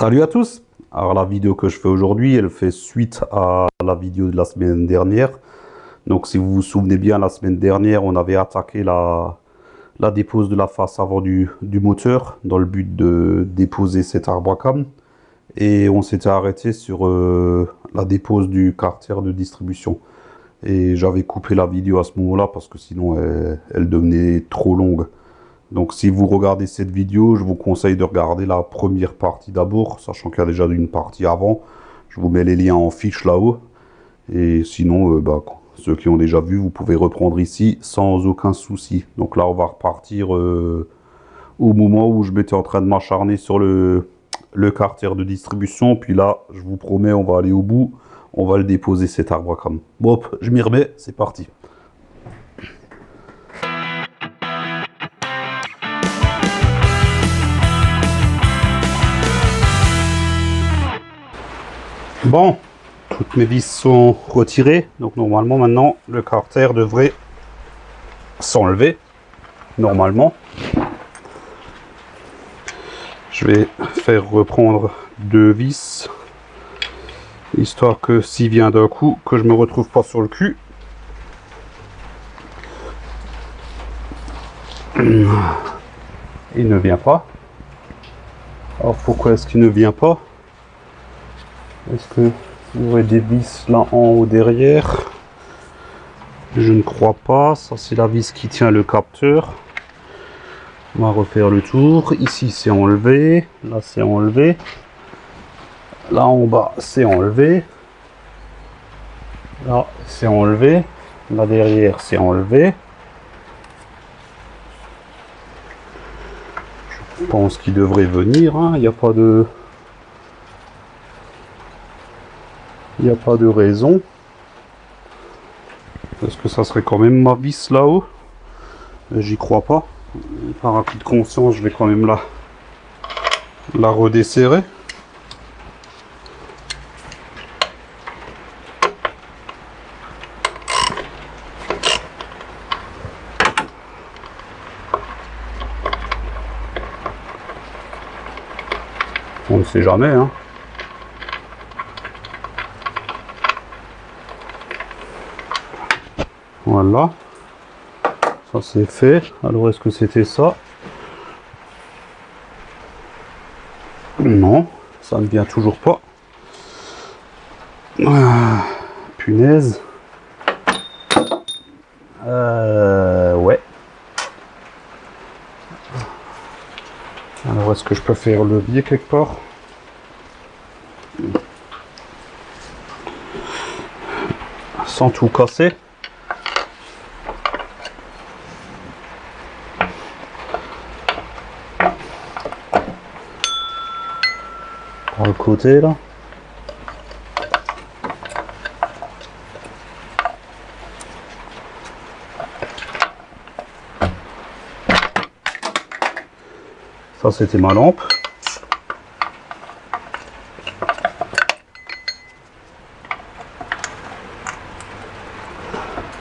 Salut à tous! Alors la vidéo que je fais aujourd'hui, elle fait suite à la vidéo de la semaine dernière. Donc si vous vous souvenez bien, la semaine dernière, on avait attaqué la dépose de la face avant du moteur dans le but de déposer cet arbre à cam. Et on s'était arrêté sur la dépose du carter de distribution. Et j'avais coupé la vidéo à ce moment-là parce que sinon elle devenait trop longue. Donc si vous regardez cette vidéo, je vous conseille de regarder la première partie d'abord, sachant qu'il y a déjà une partie avant. Je vous mets les liens en fiche là-haut. Et sinon, ceux qui ont déjà vu, vous pouvez reprendre ici sans aucun souci. Donc là, on va repartir au moment où je m'étais en train de m'acharner sur le carter de distribution. Puis là, je vous promets, on va aller au bout. On va le déposer cet arbre à cam. Bon, hop, je m'y remets, c'est parti. Bon, toutes mes vis sont retirées, donc normalement maintenant le carter devrait s'enlever, normalement. Je vais faire reprendre deux vis, histoire que s'il vient d'un coup, que je me retrouve pas sur le cul. Il ne vient pas. Alors pourquoi est-ce qu'il ne vient pas? Est-ce que il y aurait des vis là en haut derrière? Je ne crois pas. Ça c'est la vis qui tient le capteur. On va refaire le tour. Ici c'est enlevé. Là c'est enlevé. Là en bas c'est enlevé. Là c'est enlevé. Là derrière c'est enlevé. Je pense qu'il devrait venir. Il n'y a pas de... Il n'y a pas de raison. Est-ce que ça serait quand même ma vis là-haut? J'y crois pas. Par acquis de conscience, je vais quand même la redesserrer. On ne sait jamais, hein. Voilà, ça c'est fait. Alors est-ce que c'était ça? Non, ça ne vient toujours pas. Ah, punaise. Ouais. Alors est-ce que je peux faire le levier quelque part? Sans tout casser. Par le côté là. Ça c'était ma lampe.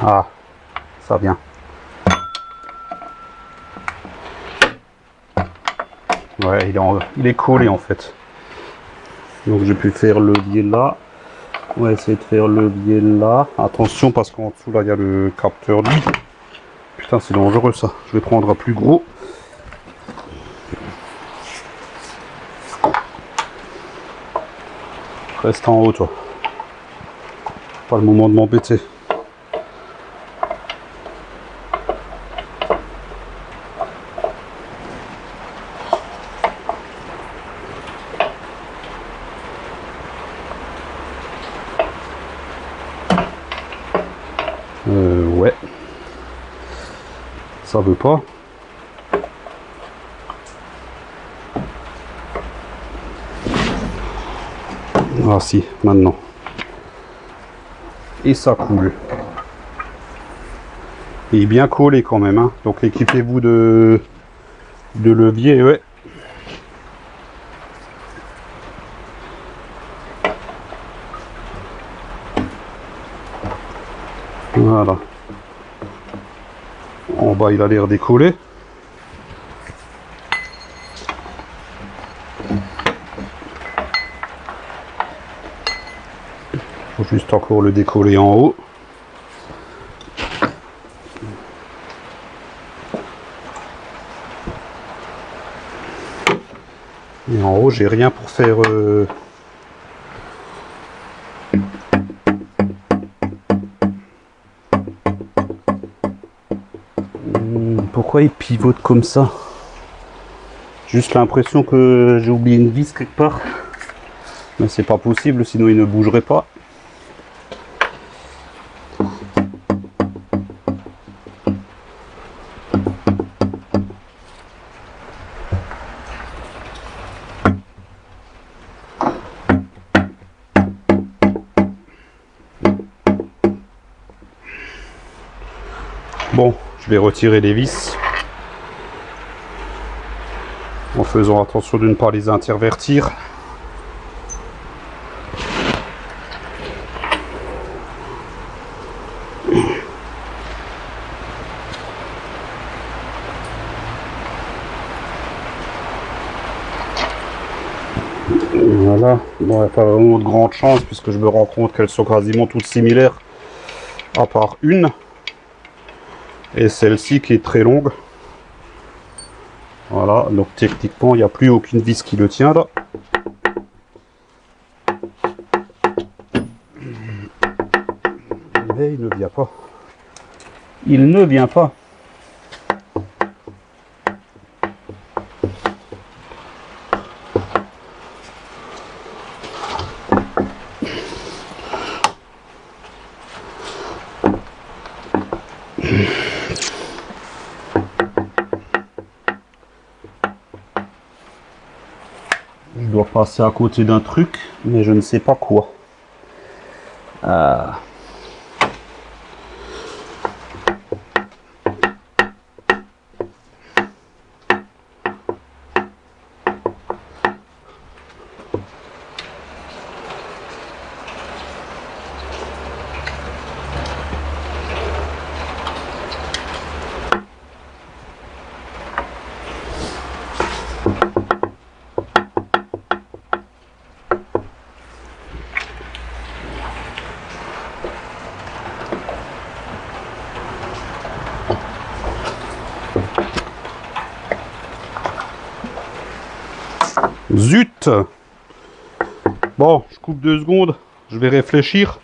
Ah, ça vient. Ouais, il est collé en fait. Donc j'ai pu faire le levier là. On va essayer de faire le levier là. Attention parce qu'en dessous là il y a le capteur lui. Putain c'est dangereux ça. Je vais prendre un plus gros. Reste en haut toi. Pas le moment de m'embêter. Ouais. Ça veut pas. Ah si, maintenant. Et ça coule. Il est bien collé quand même, hein. Donc équipez-vous de levier, ouais. Voilà. En bas, il a l'air décollé. juste encore le décoller en haut. Et en haut, j'ai rien pour faire... Pourquoi il pivote comme ça? Juste l'impression que j'ai oublié une vis quelque part. Mais c'est pas possible, sinon il ne bougerait pas. Bon, je vais retirer les vis en faisant attention de ne pas les intervertir. Voilà, bon, il n'y a pas vraiment de grande chance puisque je me rends compte qu'elles sont quasiment toutes similaires à part une. Et celle-ci qui est très longue. Voilà, donc techniquement il n'y a plus aucune vis qui le tient là. Mais il ne vient pas. Il ne vient pas. Je dois passer à côté d'un truc, mais je ne sais pas quoi. Zut! Bon, je coupe 2 secondes, je vais réfléchir,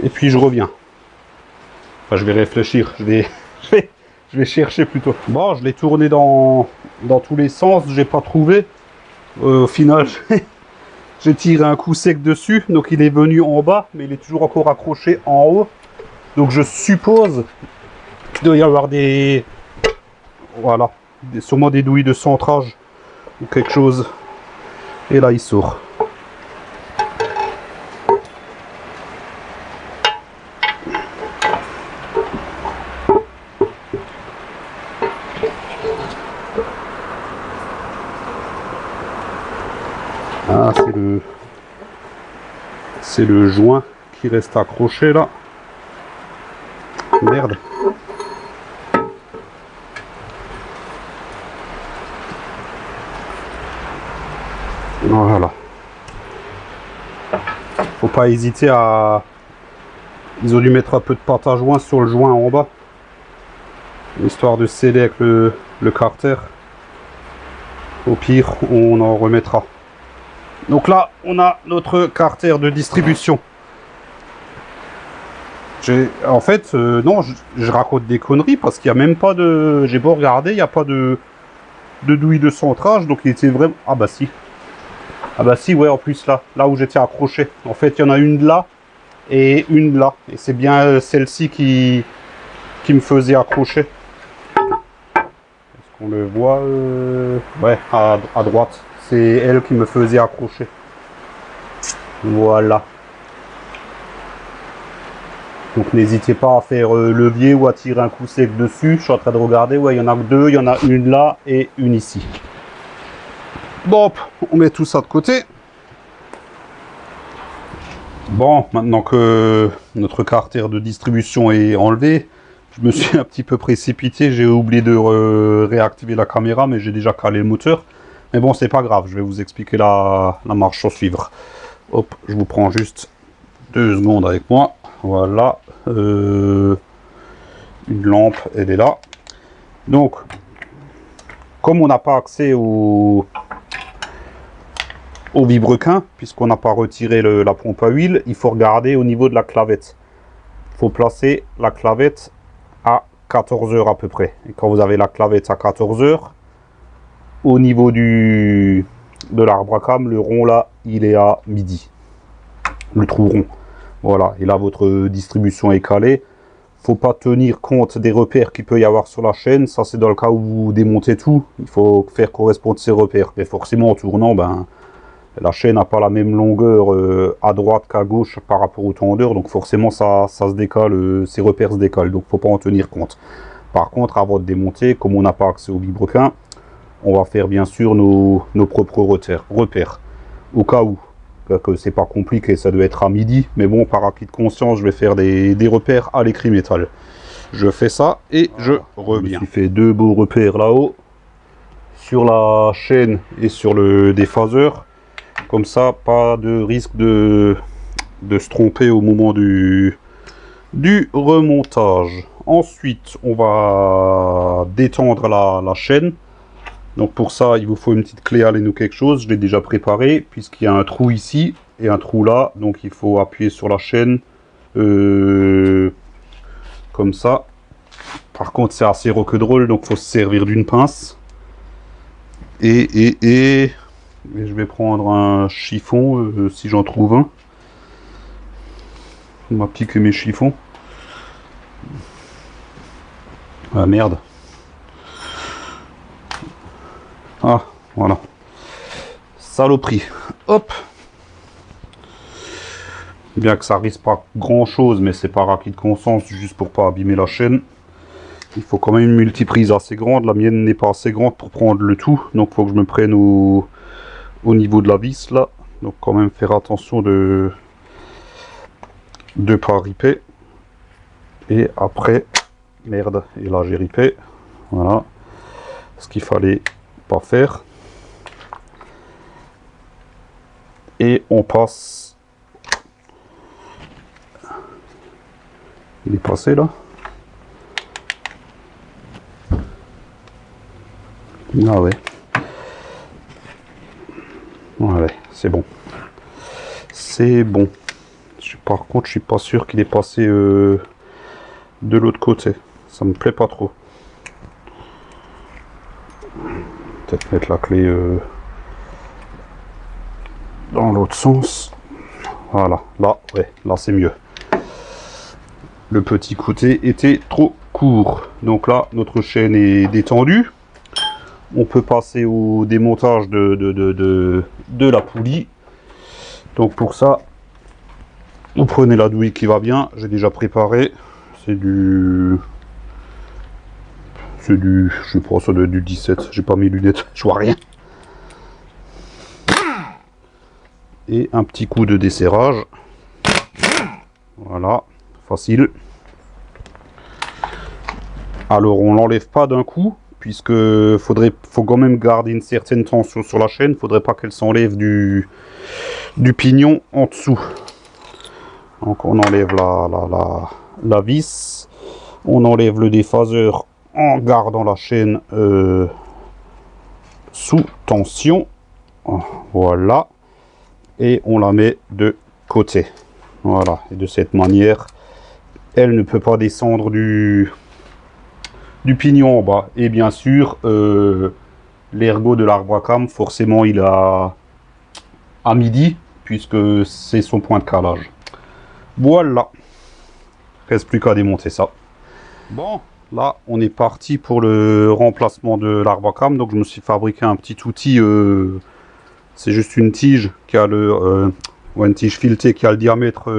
et puis je reviens. Enfin, je vais réfléchir, je vais chercher plutôt. Bon, je l'ai tourné dans tous les sens, j'ai pas trouvé. Au final, j'ai tiré un coup sec dessus, donc il est venu en bas, mais il est toujours encore accroché en haut. Donc je suppose qu'il doit y avoir des... Voilà, sûrement des douilles de centrage ou quelque chose. Et là il sort. Ah, c'est le joint qui reste accroché là. Merde. Voilà. Faut pas hésiter à... Ils ont dû mettre un peu de pâte à joint sur le joint en bas. Histoire de sceller avec le carter. Au pire, on en remettra. Donc là, on a notre carter de distribution. En fait, non, je raconte des conneries parce qu'il n'y a même pas de... J'ai beau regarder, il n'y a pas de douille de centrage. Donc il était vraiment... Ah bah si. Ah bah si, ouais, en plus là où j'étais accroché. En fait, il y en a une là et une là. Et c'est bien celle-ci qui me faisait accrocher. Est-ce qu'on le voit ouais, à droite. C'est elle qui me faisait accrocher. Voilà. Donc n'hésitez pas à faire levier ou à tirer un coup sec dessus. Je suis en train de regarder. Ouais, il y en a deux. Il y en a une là et une ici. Bon, on met tout ça de côté. Bon, maintenant que notre carter de distribution est enlevé, je me suis un petit peu précipité. J'ai oublié de réactiver la caméra, mais j'ai déjà calé le moteur. Mais bon, c'est pas grave. Je vais vous expliquer la marche à suivre. Hop, je vous prends juste 2 secondes avec moi. Voilà. Une lampe, elle est là. Donc, comme on n'a pas accès au vilebrequin, puisqu'on n'a pas retiré la pompe à huile, il faut regarder au niveau de la clavette. Il faut placer la clavette à 14 heures à peu près. Et quand vous avez la clavette à 14 heures, au niveau de l'arbre à cam, le rond là, il est à midi. Le trou rond. Voilà. Et là, votre distribution est calée. Faut pas tenir compte des repères qu'il peut y avoir sur la chaîne. Ça, c'est dans le cas où vous démontez tout. Il faut faire correspondre ces repères. Mais forcément, en tournant, ben, la chaîne n'a pas la même longueur à droite qu'à gauche par rapport au tendeur. Donc forcément, ça se décale, ces repères se décalent. Donc, faut pas en tenir compte. Par contre, avant de démonter, comme on n'a pas accès au vilebrequin, on va faire bien sûr nos propres repères. Au cas où. Que c'est pas compliqué, ça doit être à midi, mais bon, par acquis de conscience, je vais faire des repères à l'écrit métal. Je fais ça et je reviens. Je me suis fait 2 beaux repères là-haut, sur la chaîne et sur le déphaseur. Comme ça, pas de risque de se tromper au moment du remontage. Ensuite, on va détendre la chaîne. Donc pour ça, il vous faut une petite clé Allen ou quelque chose. Je l'ai déjà préparé, puisqu'il y a un trou ici et un trou là. Donc il faut appuyer sur la chaîne comme ça. Par contre, c'est assez roquedrôle, donc il faut se servir d'une pince. Et je vais prendre un chiffon, si j'en trouve un. On m'a piqué mes chiffons. Ah merde. Ah, voilà. Saloperie. Hop. Bien que ça risque pas grand chose, mais c'est par acquis de conscience, juste pour pas abîmer la chaîne. Il faut quand même une multiprise assez grande. La mienne n'est pas assez grande pour prendre le tout. Donc il faut que je me prenne au niveau de la vis là. Donc quand même faire attention de pas riper. Et après, merde, et là j'ai ripé. Voilà. Ce qu'il fallait pas faire. Et on passe. Il est passé là. Ah ouais. Ouais, c'est bon. C'est bon. Par contre, je suis pas sûr qu'il est passé de l'autre côté. Ça me plaît pas trop. Peut-être mettre la clé dans l'autre sens. Voilà, là, ouais, là c'est mieux. Le petit côté était trop court. Donc là, notre chaîne est détendue. On peut passer au démontage de la poulie. Donc pour ça, vous prenez la douille qui va bien. J'ai déjà préparé. C'est du... je sais pas, ça doit être du 17. J'ai pas mes lunettes, je vois rien. Et un petit coup de desserrage. Voilà, facile. Alors on l'enlève pas d'un coup, puisque faut quand même garder une certaine tension sur la chaîne. Faudrait pas qu'elle s'enlève du pignon en dessous. Donc on enlève la vis. On enlève le déphaseur en gardant la chaîne sous tension. Voilà. Et on la met de côté. Voilà. Et de cette manière, elle ne peut pas descendre du pignon en bas. Et bien sûr, l'ergot de l'arbre à cam, forcément, il a à midi, puisque c'est son point de calage. Voilà. Reste plus qu'à démonter ça. Bon, là, on est parti pour le remplacement de l'arbre à cam. Donc, je me suis fabriqué un petit outil. C'est juste une tige qui a une tige filetée qui a le diamètre et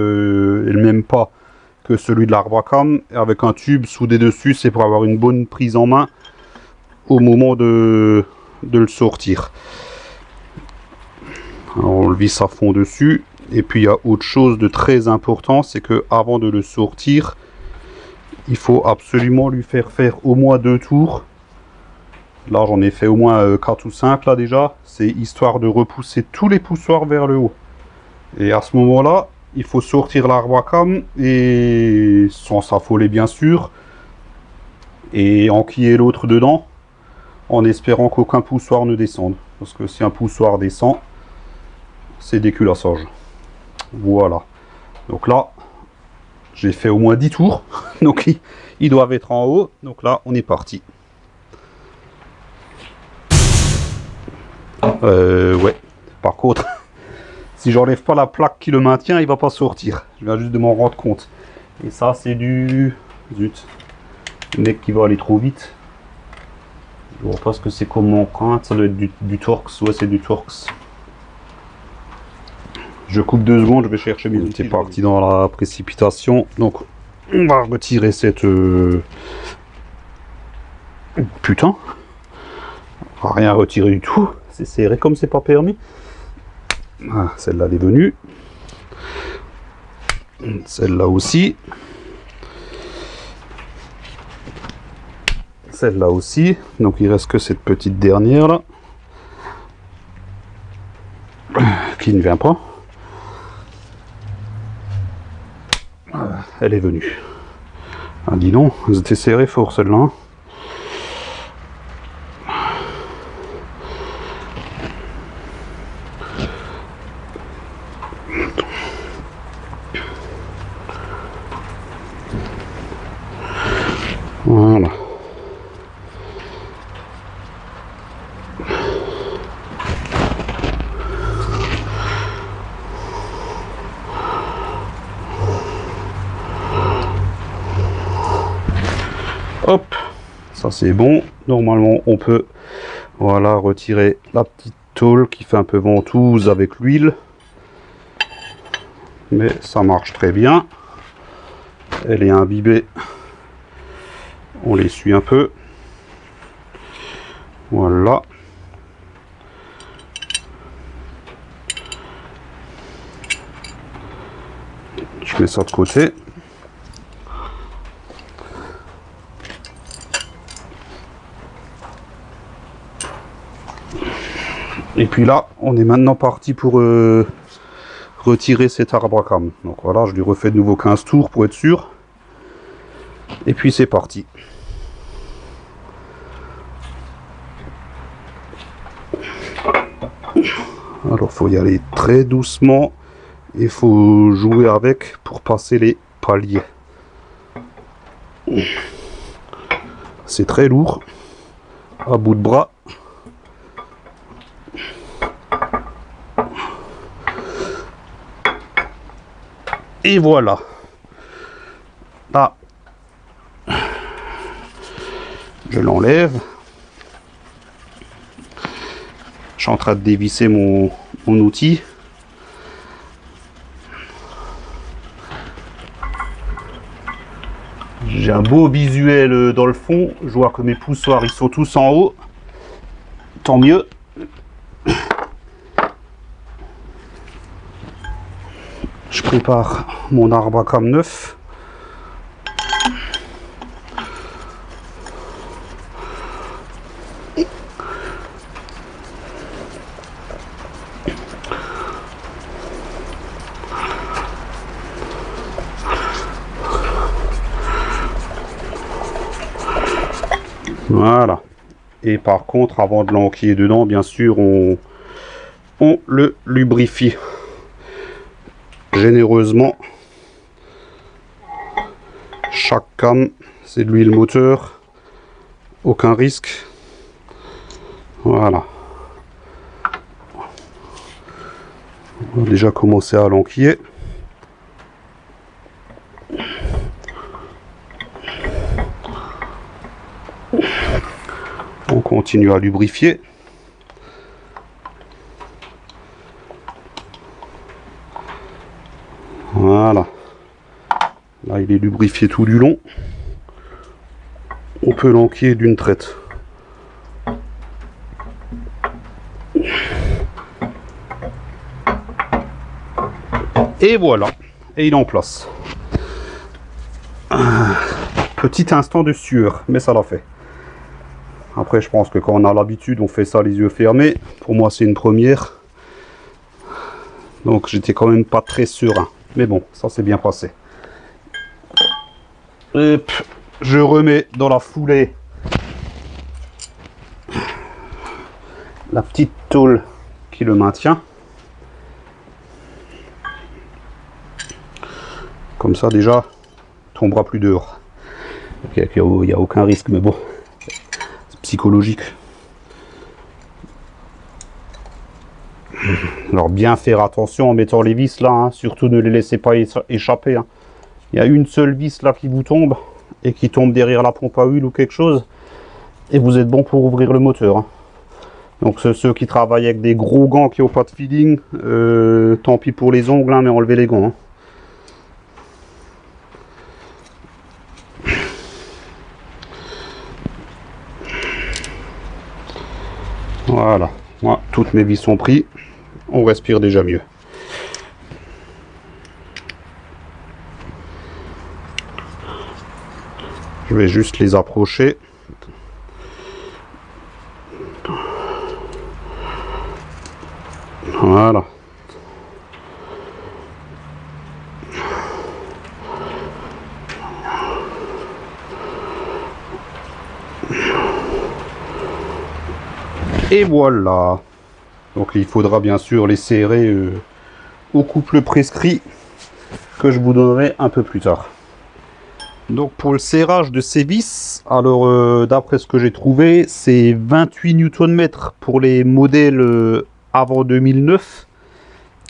le même pas que celui de l'arbre à cam, avec un tube soudé dessus. C'est pour avoir une bonne prise en main au moment de le sortir. Alors, on le visse à fond dessus. Et puis il y a autre chose de très important, c'est que avant de le sortir, il faut absolument lui faire au moins 2 tours. Là j'en ai fait au moins 4 ou 5 là déjà. C'est histoire de repousser tous les poussoirs vers le haut. Et à ce moment là, il faut sortir l'arbacam et sans s'affoler bien sûr, et enquiller l'autre dedans, en espérant qu'aucun poussoir ne descende. Parce que si un poussoir descend, c'est déculassage. Voilà. Donc là, j'ai fait au moins 10 tours. Donc ils doivent être en haut. Donc là, on est parti. Ouais. Par contre, si j'enlève pas la plaque qui le maintient, il va pas sortir. Je viens juste de m'en rendre compte. Et ça, c'est du... Zut. Le mec qui va aller trop vite. Je vois pas ce que c'est comme empreinte. Ça doit être du Torx. Ouais, c'est du Torx. Je coupe 2 secondes, je vais chercher mes outils. C'est parti dans la précipitation. Donc, on va retirer cette... Putain. On va rien retirer du tout. C'est serré comme c'est pas permis. Ah, celle-là, elle est venue. Celle-là aussi. Celle-là aussi. Donc, il reste que cette petite dernière, là. Qui ne vient pas. Elle est venue. Ah, dis donc, elles étaient serrées fort celle-là. Hein. Voilà. Hop, ça c'est bon. Normalement, on peut, voilà, retirer la petite tôle qui fait un peu ventouse avec l'huile. Mais ça marche très bien. Elle est imbibée. On l'essuie un peu. Voilà. Je mets ça de côté. Et puis là, on est maintenant parti pour retirer cet arbacam. Donc voilà, je lui refais de nouveau 15 tours pour être sûr. Et puis c'est parti. Alors faut y aller très doucement. Il faut jouer avec pour passer les paliers. C'est très lourd. À bout de bras. Et voilà. Là, je l'enlève. Je suis en train de dévisser mon outil. J'ai un beau visuel dans le fond. Je vois que mes poussoirs ils sont tous en haut. Tant mieux. Je prépare mon arbacam neuf. Voilà. Et par contre, avant de l'enquiller dedans, bien sûr, on le lubrifie généreusement. Chaque cam, c'est de l'huile moteur. Aucun risque. Voilà. On va déjà commencer à l'enquiller. On continue à lubrifier. Voilà. Là, il est lubrifié tout du long. On peut l'enquiller d'une traite. Et voilà. Et il est en place. Petit instant de sueur, mais ça l'a fait. Après, je pense que quand on a l'habitude, on fait ça les yeux fermés. Pour moi, c'est une première. Donc, j'étais quand même pas très serein. Mais bon, ça s'est bien passé. Hop, je remets dans la foulée la petite tôle qui le maintient. Comme ça déjà, il tombera plus dehors. Il n'y a aucun risque, mais bon, c'est psychologique. Alors bien faire attention en mettant les vis là, hein. Surtout ne les laissez pas échapper. Hein. Il y a une seule vis là qui vous tombe et qui tombe derrière la pompe à huile ou quelque chose. Et vous êtes bon pour ouvrir le moteur. Hein. Donc ceux qui travaillent avec des gros gants qui n'ont pas de feeling, tant pis pour les ongles, hein, mais enlevez les gants. Hein. Voilà, moi, toutes mes vis sont prises, on respire déjà mieux. Je vais juste les approcher. Voilà. Et voilà. Donc il faudra bien sûr les serrer au couple prescrit que je vous donnerai un peu plus tard. Donc pour le serrage de ces vis, alors d'après ce que j'ai trouvé, c'est 28 Nm pour les modèles avant 2009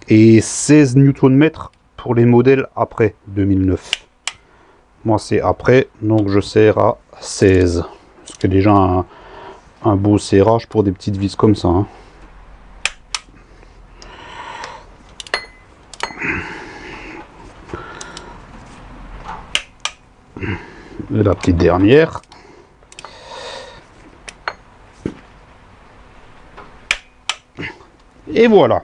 et 16 Nm pour les modèles après 2009. Moi c'est après, donc je serre à 16. C'est déjà un beau serrage pour des petites vis comme ça. Hein. Et la petite dernière. Et voilà.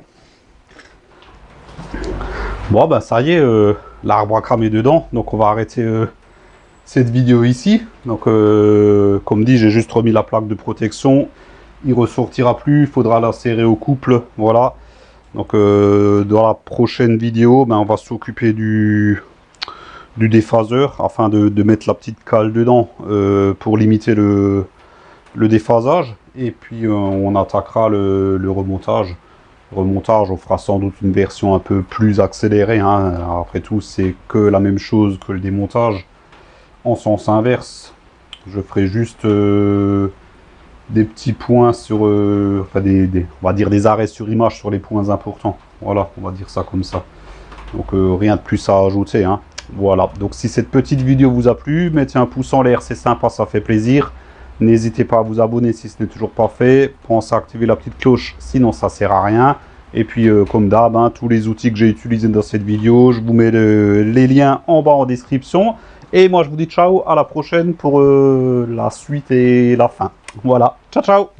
Bon bah ça y est, l'arbre a cramé dedans, donc on va arrêter cette vidéo ici. Donc comme dit, j'ai juste remis la plaque de protection. Il ressortira plus, il faudra la serrer au couple. Voilà. Donc dans la prochaine vidéo, ben, on va s'occuper du déphaseur afin de mettre la petite cale dedans pour limiter le déphasage. Et puis on attaquera le remontage. On fera sans doute une version un peu plus accélérée. Hein. Après tout, c'est que la même chose que le démontage en sens inverse. Je ferai juste des petits points sur, enfin on va dire des arrêts sur image sur les points importants. Voilà, on va dire ça comme ça. Donc rien de plus à ajouter. Hein. Voilà, donc si cette petite vidéo vous a plu, mettez un pouce en l'air, c'est sympa, ça fait plaisir. N'hésitez pas à vous abonner si ce n'est toujours pas fait. Pensez à activer la petite cloche, sinon ça sert à rien. Et puis comme d'hab, hein, tous les outils que j'ai utilisés dans cette vidéo, je vous mets les liens en bas en description. Et moi je vous dis ciao, à la prochaine pour la suite et la fin. Voilà, ciao ciao.